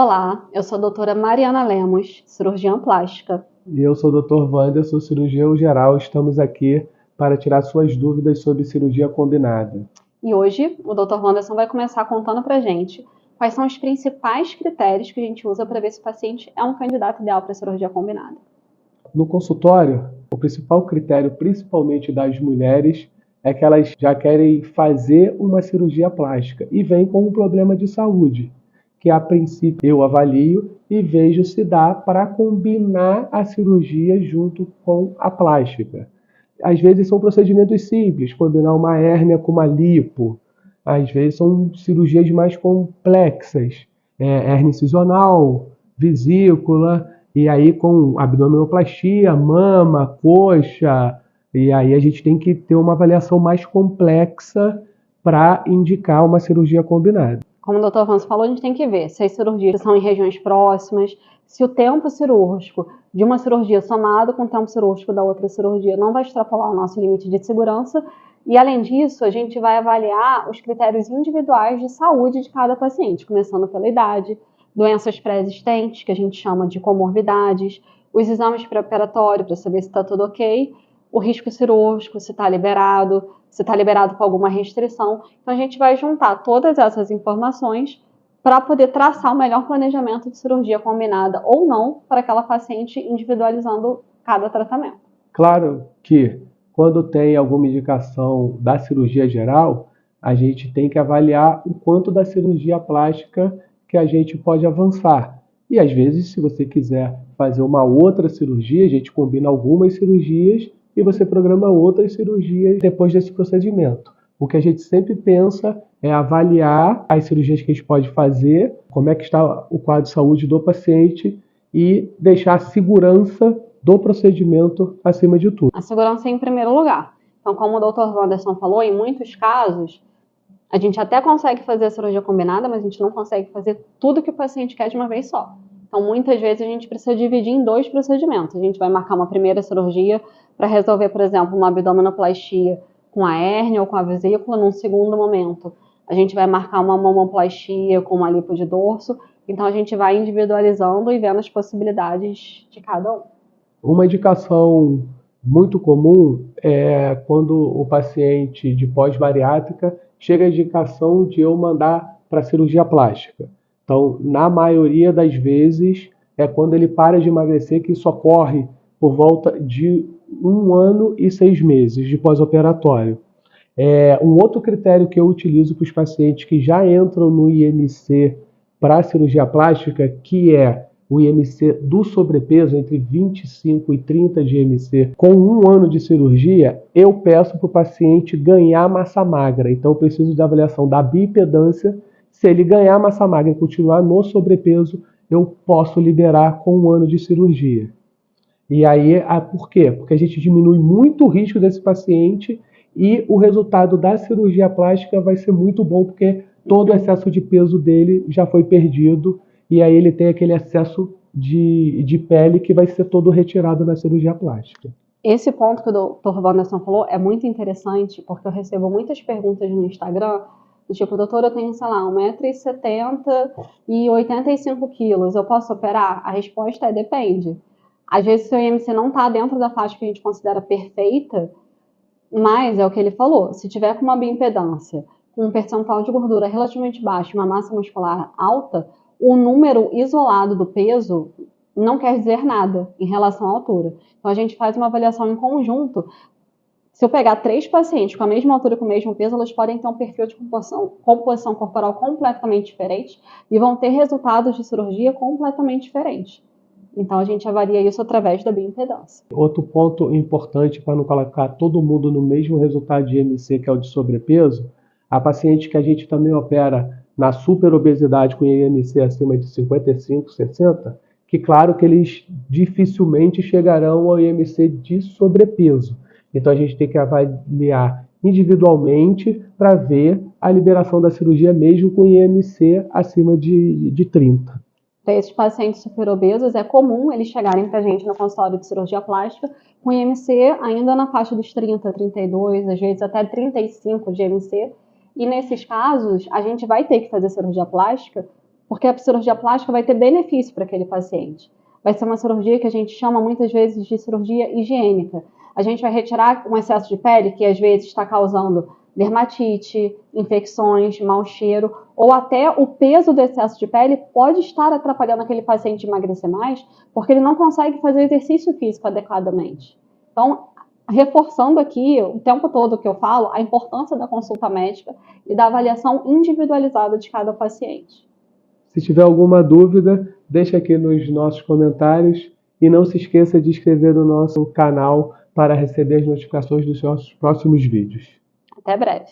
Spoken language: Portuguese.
Olá, eu sou a doutora Mariana Lemos, cirurgiã plástica. E eu sou o Dr. Wander, sou cirurgião geral. Estamos aqui para tirar suas dúvidas sobre cirurgia combinada. E hoje o Dr. Wanderson vai começar contando pra gente quais são os principais critérios que a gente usa para ver se o paciente é um candidato ideal para cirurgia combinada. No consultório, o principal critério, principalmente das mulheres, é que elas já querem fazer uma cirurgia plástica e vêm com um problema de saúde, que a princípio eu avalio e vejo se dá para combinar a cirurgia junto com a plástica. Às vezes são procedimentos simples, combinar uma hérnia com uma lipo. Às vezes são cirurgias mais complexas, hérnia incisional, vesícula, e aí com abdominoplastia, mama, coxa, e aí a gente tem que ter uma avaliação mais complexa para indicar uma cirurgia combinada. Como o Dr. Wanderson falou, a gente tem que ver se as cirurgias são em regiões próximas, se o tempo cirúrgico de uma cirurgia somado com o tempo cirúrgico da outra cirurgia não vai extrapolar o nosso limite de segurança. E, além disso, a gente vai avaliar os critérios individuais de saúde de cada paciente, começando pela idade, doenças pré-existentes, que a gente chama de comorbidades, os exames pré-operatórios para saber se está tudo ok, o risco cirúrgico, se está liberado com alguma restrição. Então, a gente vai juntar todas essas informações para poder traçar o melhor planejamento de cirurgia combinada ou não para aquela paciente, individualizando cada tratamento. Claro que quando tem alguma indicação da cirurgia geral, a gente tem que avaliar o quanto da cirurgia plástica que a gente pode avançar. E às vezes, se você quiser fazer uma outra cirurgia, a gente combina algumas cirurgias e você programa outras cirurgias depois desse procedimento. O que a gente sempre pensa é avaliar as cirurgias que a gente pode fazer, como é que está o quadro de saúde do paciente e deixar a segurança do procedimento acima de tudo. A segurança é em primeiro lugar. Então, como o Dr. Wanderson falou, em muitos casos, a gente até consegue fazer a cirurgia combinada, mas a gente não consegue fazer tudo que o paciente quer de uma vez só. Então, muitas vezes, a gente precisa dividir em 2 procedimentos. A gente vai marcar uma primeira cirurgia para resolver, por exemplo, uma abdominoplastia com a hérnia ou com a vesícula num segundo momento. A gente vai marcar uma mamoplastia com uma lipo de dorso. Então, a gente vai individualizando e vendo as possibilidades de cada um. Uma indicação muito comum é quando o paciente de pós-bariátrica chega a indicação de eu mandar para cirurgia plástica. Então, na maioria das vezes, é quando ele para de emagrecer, que isso ocorre por volta de 1 ano e 6 meses de pós-operatório. Um outro critério que eu utilizo para os pacientes que já entram no IMC para cirurgia plástica, que é o IMC do sobrepeso, entre 25 e 30 de IMC, com 1 ano de cirurgia, eu peço para o paciente ganhar massa magra. Então, eu preciso da avaliação da bioimpedância. Se ele ganhar massa magra e continuar no sobrepeso, eu posso liberar com 1 ano de cirurgia. E aí, por quê? Porque a gente diminui muito o risco desse paciente e o resultado da cirurgia plástica vai ser muito bom, porque todo o excesso de peso dele já foi perdido e aí ele tem aquele excesso de pele que vai ser todo retirado na cirurgia plástica. Esse ponto que o Dr. Wanderson falou é muito interessante, porque eu recebo muitas perguntas no Instagram, do tipo, doutor, eu tenho, sei lá, 1,70 m e 85 quilos, eu posso operar? A resposta é depende. Às vezes, seu IMC não está dentro da faixa que a gente considera perfeita, mas é o que ele falou, se tiver com uma bioimpedância, com um percentual de gordura relativamente baixo, uma massa muscular alta, o número isolado do peso não quer dizer nada em relação à altura. Então, a gente faz uma avaliação em conjunto. Se eu pegar 3 pacientes com a mesma altura e com o mesmo peso, elas podem ter um perfil de composição corporal completamente diferente e vão ter resultados de cirurgia completamente diferentes. Então, a gente avalia isso através da bioimpedância. Outro ponto importante para não colocar todo mundo no mesmo resultado de IMC, que é o de sobrepeso, a paciente que a gente também opera na superobesidade com IMC acima de 55, 60, que claro que eles dificilmente chegarão ao IMC de sobrepeso. Então a gente tem que avaliar individualmente para ver a liberação da cirurgia mesmo com IMC acima de 30. Para esses pacientes superobesos, é comum eles chegarem para a gente no consultório de cirurgia plástica com IMC ainda na faixa dos 30, 32, às vezes até 35 de IMC. E nesses casos, a gente vai ter que fazer cirurgia plástica porque a cirurgia plástica vai ter benefício para aquele paciente. Vai ser uma cirurgia que a gente chama muitas vezes de cirurgia higiênica. A gente vai retirar um excesso de pele que às vezes está causando dermatite, infecções, mau cheiro, ou até o peso do excesso de pele pode estar atrapalhando aquele paciente a emagrecer mais, porque ele não consegue fazer exercício físico adequadamente. Então, reforçando aqui o tempo todo que eu falo, a importância da consulta médica e da avaliação individualizada de cada paciente. Se tiver alguma dúvida, deixa aqui nos nossos comentários e não se esqueça de inscrever no nosso canal para receber as notificações dos nossos próximos vídeos. Até breve.